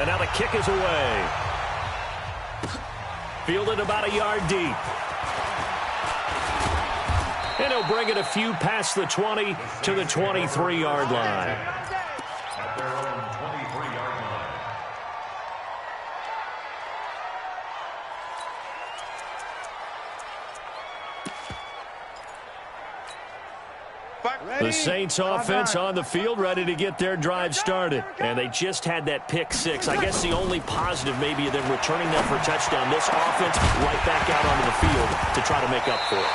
And now the kick is away. Fielded about a yard deep. And he'll bring it a few past the 20 to the 23-yard line. At their own 23-yard line. The Saints offense on the field, ready to get their drive started. And they just had that pick six. I guess the only positive maybe of them returning that for a touchdown. This offense right back out onto the field to try to make up for it.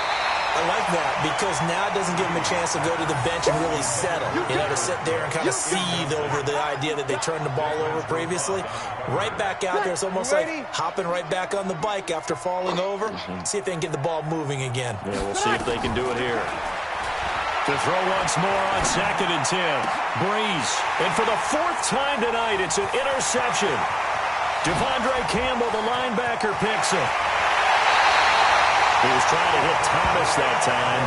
I like that because now it doesn't give them a chance to go to the bench and really settle. You know, to sit there and kind of seethe over the idea that they turned the ball over previously. Right back out there. It's almost like hopping right back on the bike after falling over. See if they can get the ball moving again. Yeah, we'll see if they can do it here. To throw once more on 2nd and 10. Breeze. And for the 4th time tonight, it's an interception. Devondre Campbell, the linebacker, picks it. He was trying to hit Thomas that time.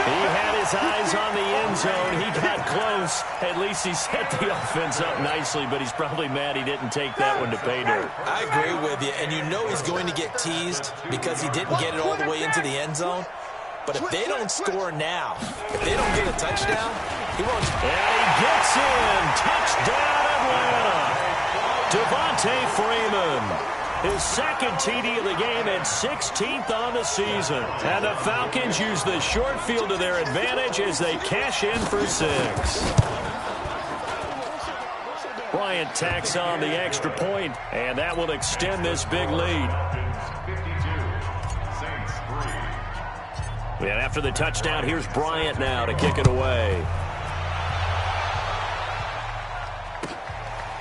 He had his eyes on the end zone. He got close. At least he set the offense up nicely, but he's probably mad he didn't take that one to pay dirt. I agree with you, and you know he's going to get teased because he didn't get it all the way into the end zone. But if they don't score now, if they don't get a touchdown, he won't. And he gets in. Touchdown, Atlanta. Devontae Freeman. His second TD of the game and 16th on the season. And the Falcons use the short field to their advantage as they cash in for 6. Bryant tacks on the extra point, and that will extend this big lead. And after the touchdown, here's Bryant now to kick it away.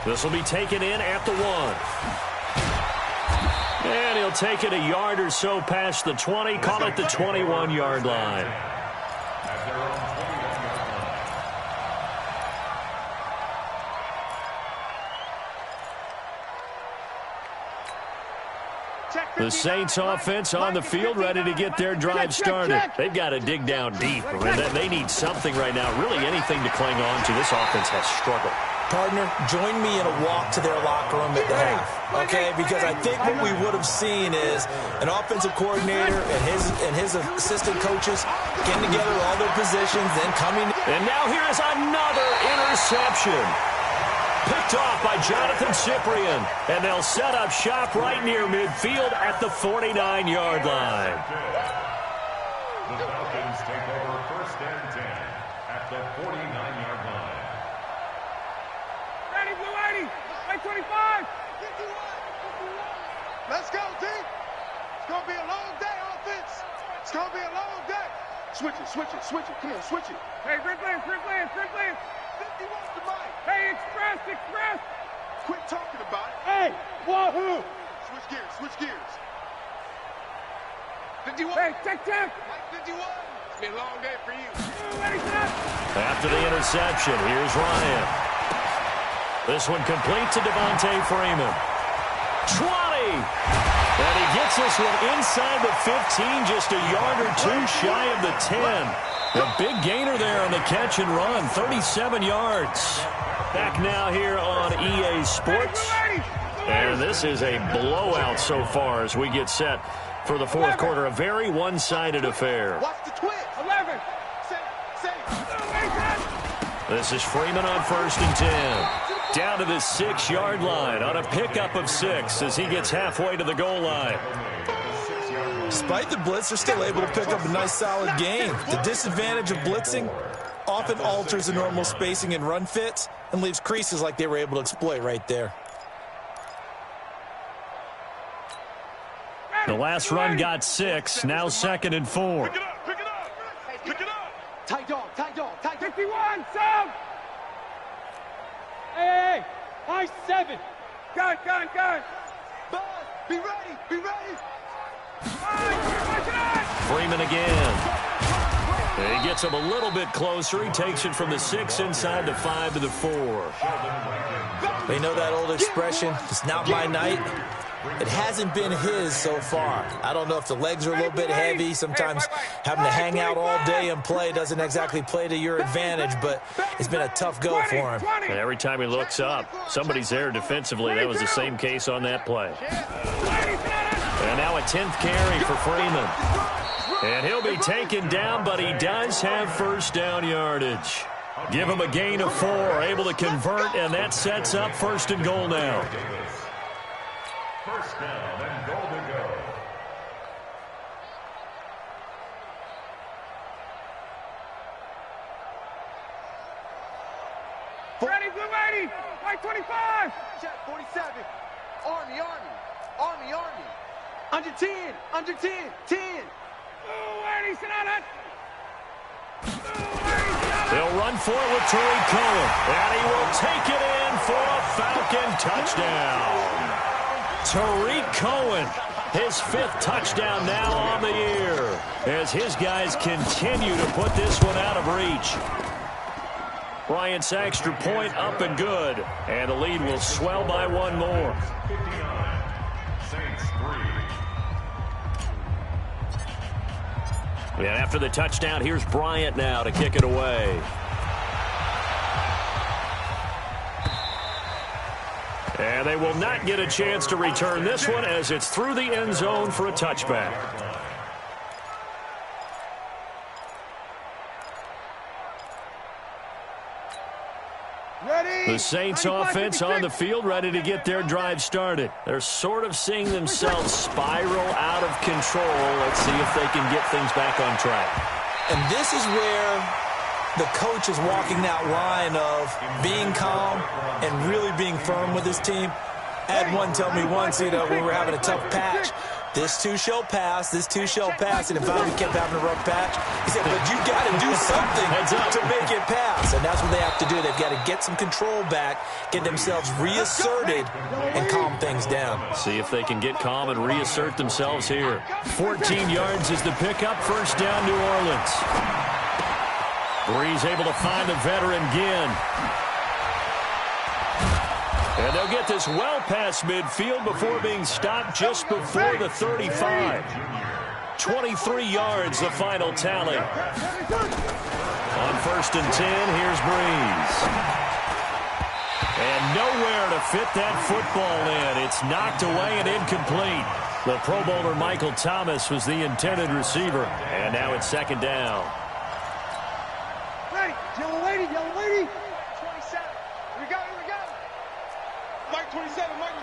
This will be taken in at the 1. And he'll take it a yard or so past the 20, call it the 21-yard line. The Saints offense on the field, ready to get their drive started. They've got to dig down deep. They need something right now, really anything to cling on to. This offense has struggled. Partner, join me in a walk to their locker room at the half, okay? Because I think what we would have seen is an offensive coordinator and his assistant coaches getting together all their positions, then coming. And now here is another interception. Picked off by Jonathan Cyprien. And they'll set up shop right near midfield at the 49-yard line. The Falcons take over 1st and 10 at the 49-yard line. Ready, Blue 80. Play 25. 51. Let's go, team. It's going to be a long day, offense. It's going to be a long day. Switch it. Come on, switch it. Hey, Red Lance. 51 to Mike. Hey, express. Quit talking about it. Hey, wahoo. Switch gears. 51. Hey, check. Mike 51. It's been a long day for you. Ready, set. After the interception, here's Ryan. This one complete to Devontae Freeman. 20. And he gets this one inside the 15, just a yard or two shy of the 10. A big gainer there on the catch and run, 37 yards. Back now here on EA Sports. And this is a blowout so far as we get set for the 4th quarter. A very one-sided affair. Watch the twitch. 11. This is Freeman on 1st and 10. Down to the 6-yard line on a pickup of 6 as he gets halfway to the goal line. Despite the blitz, they're still able to pick up a nice solid gain. The disadvantage of blitzing often alters the normal spacing and run fits and leaves creases like they were able to exploit right there. The last run got 6, now 2nd and 4. Pick it up. Tight dog. 51, sub. Hey. High 7. Gun. Buzz, be ready. Freeman again. And he gets him a little bit closer. He takes it from the 6 inside the 5 to the 4. They know that old expression, it's not my night. it hasn't been his so far. I don't know if the legs are a little bit heavy. Sometimes having to hang out all day and play doesn't exactly play to your advantage, but it's been a tough go for him. And every time he looks up, somebody's there defensively. That was the same case on that play. And now a 10th carry for Freeman. And he'll be taken down, but he does have first down yardage. Give him a gain of 4, able to convert, and that sets up first and goal now. First down and goal to go. Ready, blue 80, white 25. Check 47. Army. Under 10, 10. Blue 80, sit on it. They'll run for it with Tariq Cohen, and he will take it in for a Falcon touchdown. Tariq Cohen, his 5th touchdown now on the year, as his guys continue to put this one out of reach. Bryant's extra point up and good, and the lead will swell by 1 more. 59, Saints 3. And after the touchdown, here's Bryant now to kick it away. And they will not get a chance to return this one as it's through the end zone for a touchback. The Saints offense on the field, ready to get their drive started. They're sort of seeing themselves spiral out of control. Let's see if they can get things back on track. And this is where the coach is walking that line of being calm and really being firm with his team. I had one tell me once, when we were having a tough patch, this too shall pass, and if finally we kept having a rough patch, he said, but you got to do something to make it pass, and that's what they have to do. They've got to get some control back, get themselves reasserted, and calm things down. See if they can get calm and reassert themselves here. 14 yards is the pickup, first down New Orleans. Breeze able to find the veteran Ginn. And they'll get this well past midfield before being stopped just before the 35. 23 yards, the final tally. On first and 10, here's Breeze. And nowhere to fit that football in. It's knocked away and incomplete. The Pro Bowler Michael Thomas was the intended receiver. And now it's second down. Ready, yellow lady. 27. We got it. Mike 27, Mike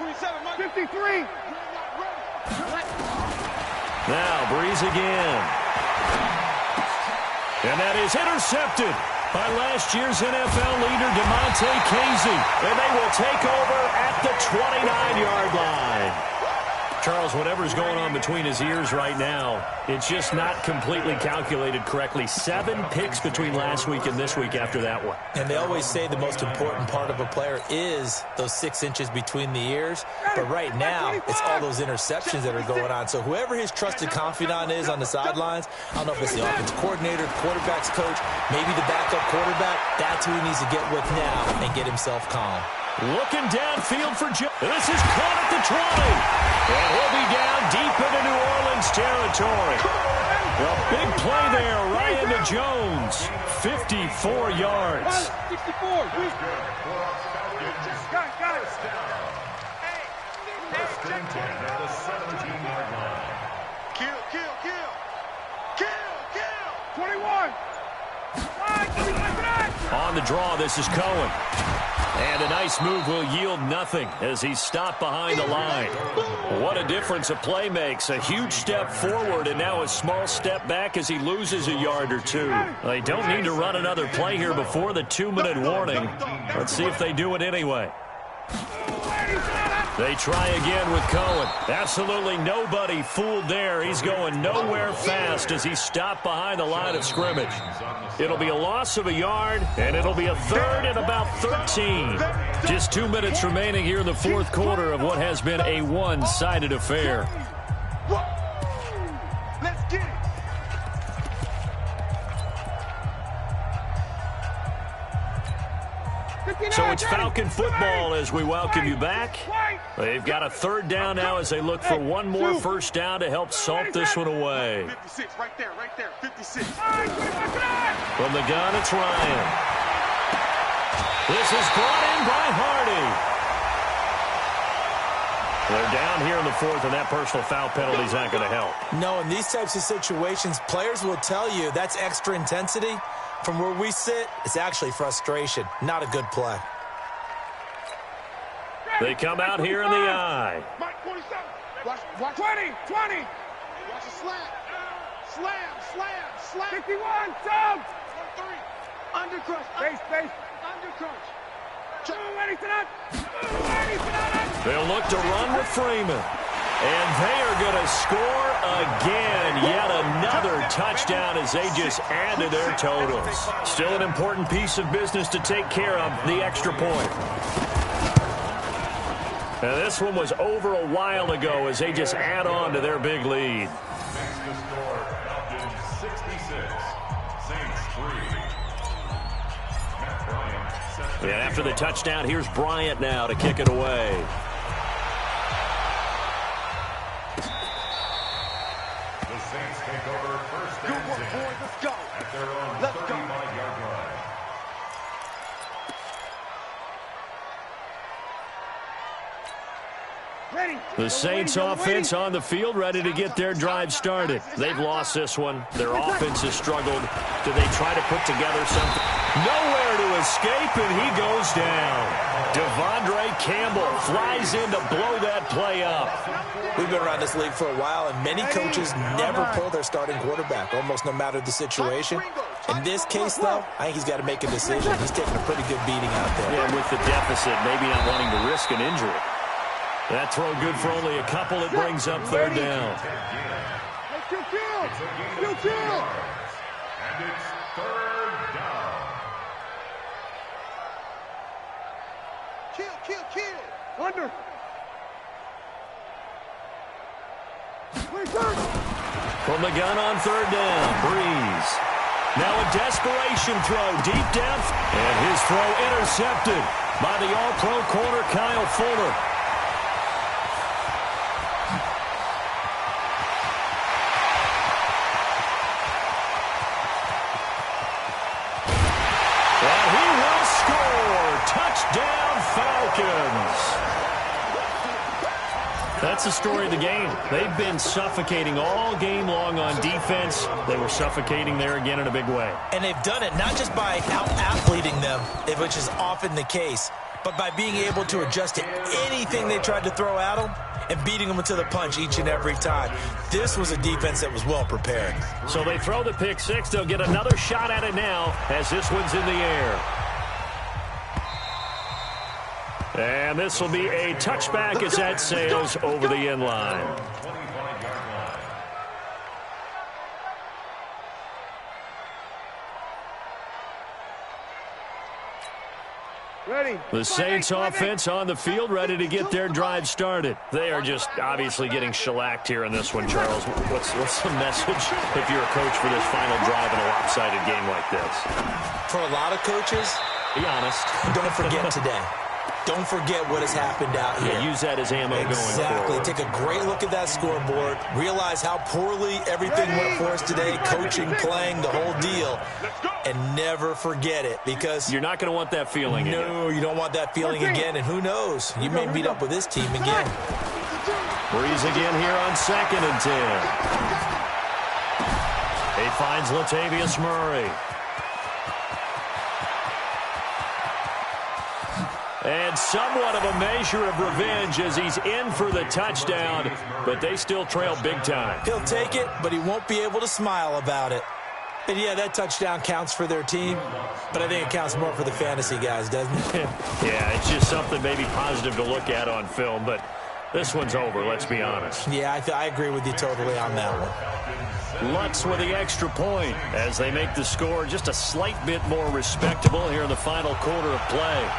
53. Now Breeze again. And that is intercepted by last year's NFL leader, DeMonte Casey. And they will take over at the 29-yard line. Charles, whatever's going on between his ears right now, it's just not completely calculated correctly. 7 picks between last week and this week after that one. And they always say the most important part of a player is those 6 inches between the ears. But right now, it's all those interceptions that are going on. So whoever his trusted confidant is on the sidelines, I don't know if it's the offensive coordinator, the quarterback's coach, maybe the backup quarterback, that's who he needs to get with now and get himself calm. Looking downfield for Jones. This is caught at the 20. And he'll be down deep into New Orleans territory. A big play there, Ryan to Jones. 54 yards. 64. Got it. First and 10 at the 17-yard line. Kill. 21. On the draw, this is Cohen. And a nice move will yield nothing as he's stopped behind the line. What a difference a play makes. A huge step forward and now a small step back as he loses a yard or two. They don't need to run another play here before the 2-minute warning. Let's see if they do it anyway. They try again with Cohen. Absolutely nobody fooled there. He's going nowhere fast as he's stopped behind the line of scrimmage. It'll be a loss of a yard, and it'll be a third and about 13. Just 2 minutes remaining here in the fourth quarter of what has been a one-sided affair. Let's get it. So So it's Falcon football as we welcome you back. They've got a third down now as they look for one more first down to help salt this one away. 56, right there, 56. From the gun, it's Ryan. This is brought in by Hardy. They're down here in the fourth, and that personal foul penalty is not going to help. No, in these types of situations, players will tell you that's extra intensity. From where we sit, it's actually frustration. Not a good play. They come out here in the eye. Mike, 47. Watch 20. Watch a slam. Slam. 51, sub. 3. Undercrush. Base. Undercrush. They'll look to run with Freeman. And they are going to score again. Yet another touchdown as they just add to their totals. Still an important piece of business to take care of, the extra point. And this one was over a while ago as they just add on to their big lead. Next to score, Falcons 66, Saints 3. Matt Bryant. And after the touchdown, here's Bryant now to kick it away. The Saints take over first and 10. Boys, let's go. At their own 35-yard line. The Saints offense on the field, ready to get their drive started. They've lost this one. Their offense has struggled. Do they try to put together something? Nowhere to escape, and he goes down. Devondre Campbell flies in to blow that play up. We've been around this league for a while, and many coaches never pull their starting quarterback, almost no matter the situation. In this case, though, I think he's got to make a decision. He's taking a pretty good beating out there. Yeah, with the deficit, maybe not wanting to risk an injury. That throw good for only a couple. It brings up third down. Kill. And it's third down. Kill. Under. From the gun on third down, Breeze. Now a desperation throw deep down. And his throw intercepted by the all-pro corner, Kyle Fuller. Touchdown, Falcons. That's the story of the game. They've been suffocating all game long on defense. They were suffocating there again in a big way. And they've done it not just by out-athleting them, which is often the case, but by being able to adjust to anything they tried to throw at them and beating them to the punch each and every time. This was a defense that was well prepared. So they throw the pick six. They'll get another shot at it now as this one's in the air. And this will be a touchback as that sails over the end line. 25-yard line. Ready. The Saints offense on the field, ready to get their drive started. They are just obviously getting shellacked here in this one, Charles. What's the message if you're a coach for this final drive in a lopsided game like this? For a lot of coaches, be honest. Don't forget today. Don't forget what has happened out here. Yeah, use that as ammo going forward. Exactly. Take a great look at that scoreboard. Realize how poorly everything went for us today, coaching, playing, the whole deal. And never forget it, because you're not going to want that feeling again. No, you don't want that feeling again. And who knows? You may meet up with this team again. Breeze again here on 2nd and 10. He finds Latavius Murray. And somewhat of a measure of revenge as he's in for the touchdown, but they still trail big time. He'll take it, but he won't be able to smile about it. And, yeah, that touchdown counts for their team, but I think it counts more for the fantasy guys, doesn't it? Yeah, it's just something maybe positive to look at on film, but this one's over, let's be honest. Yeah, I agree with you totally on that one. Lutz with the extra point as they make the score just a slight bit more respectable here in the final quarter of play.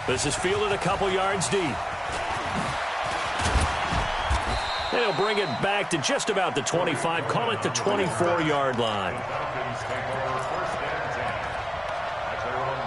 This is fielded a couple yards deep. They'll bring it back to just about the 25. Call it the 24-yard line. Falcons take over first and 10 at their own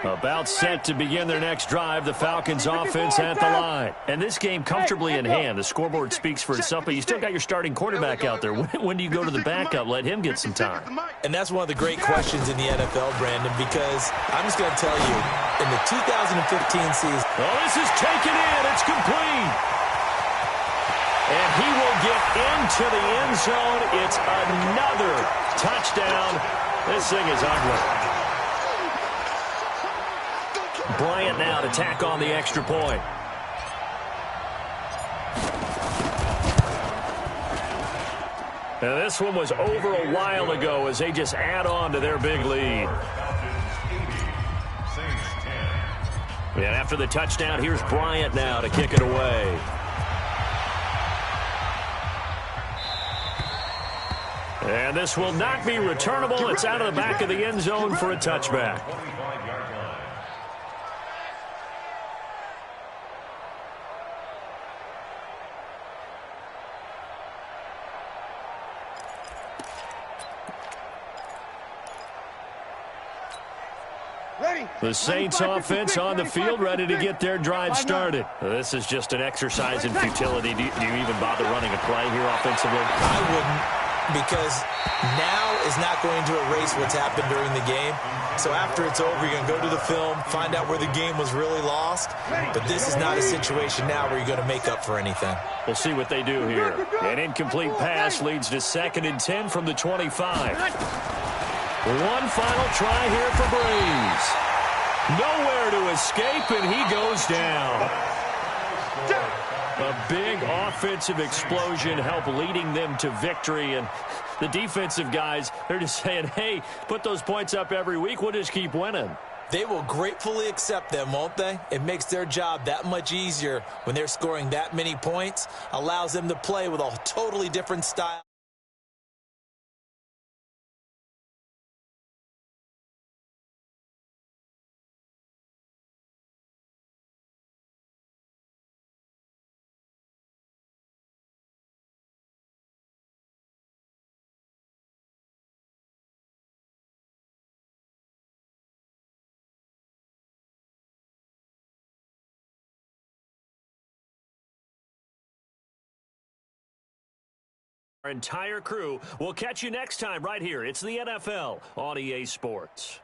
About set to begin their next drive, the Falcons offense at the line. And this game comfortably in hand. The scoreboard speaks for itself, but you still got your starting quarterback out there. When do you go to the backup? Let him get some time. And that's one of the great questions in the NFL, Brandon, because I'm just going to tell you, in the 2015 season... Oh, this is taken in. It's complete. And he will get into the end zone. It's another touchdown. This thing is ugly. Bryant now to tack on the extra point. Now this one was over a while ago as they just add on to their big lead. And after the touchdown, here's Bryant now to kick it away. And this will not be returnable. It's out of the back of the end zone for a touchback. The Saints offense on the field, ready to get their drive started. This is just an exercise in futility. Do you even bother running a play here offensively? I wouldn't, because now is not going to erase what's happened during the game. So after it's over, you're going to go to the film, find out where the game was really lost. But this is not a situation now where you're going to make up for anything. We'll see what they do here. An incomplete pass leads to 2nd and 10 from the 25. One final try here for Breeze. Nowhere to escape, and he goes down. A big offensive explosion helped leading them to victory, and the defensive guys, they're just saying, hey, put those points up every week, we'll just keep winning. They will gratefully accept them, won't they? It makes their job that much easier when they're scoring that many points, allows them to play with a totally different style. Our entire crew will catch you next time right here. It's the NFL on EA Sports.